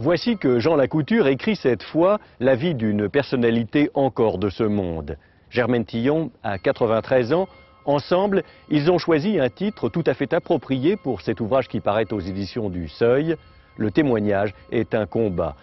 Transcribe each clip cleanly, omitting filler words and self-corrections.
Voici que Jean Lacouture écrit cette fois la vie d'une personnalité encore de ce monde. Germaine Tillon a 93 ans. Ensemble, ils ont choisi un titre tout à fait approprié pour cet ouvrage qui paraît aux éditions du Seuil. Le témoignage est un combat.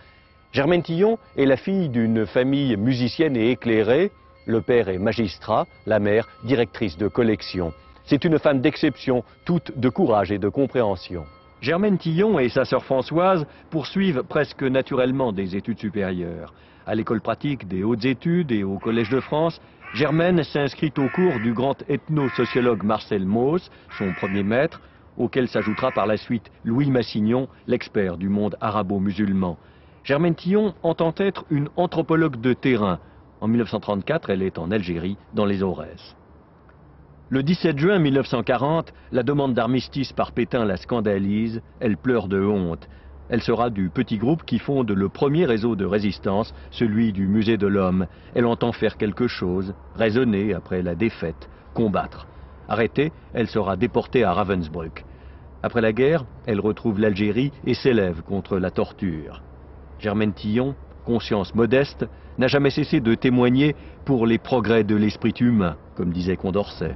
Germaine Tillon est la fille d'une famille musicienne et éclairée. Le père est magistrat, la mère directrice de collection. C'est une femme d'exception, toute de courage et de compréhension. Germaine Tillon et sa sœur Françoise poursuivent presque naturellement des études supérieures. À l'école pratique des hautes études et au Collège de France, Germaine s'inscrit au cours du grand ethno-sociologue Marcel Mauss, son premier maître, auquel s'ajoutera par la suite Louis Massignon, l'expert du monde arabo-musulman. Germaine Tillon entend être une anthropologue de terrain. En 1934, elle est en Algérie, dans les Aurès. Le 17 juin 1940, la demande d'armistice par Pétain la scandalise, elle pleure de honte. Elle sera du petit groupe qui fonde le premier réseau de résistance, celui du Musée de l'Homme. Elle entend faire quelque chose, raisonner après la défaite, combattre. Arrêtée, elle sera déportée à Ravensbrück. Après la guerre, elle retrouve l'Algérie et s'élève contre la torture. Germaine Tillon, conscience modeste, n'a jamais cessé de témoigner pour les progrès de l'esprit humain, comme disait Condorcet.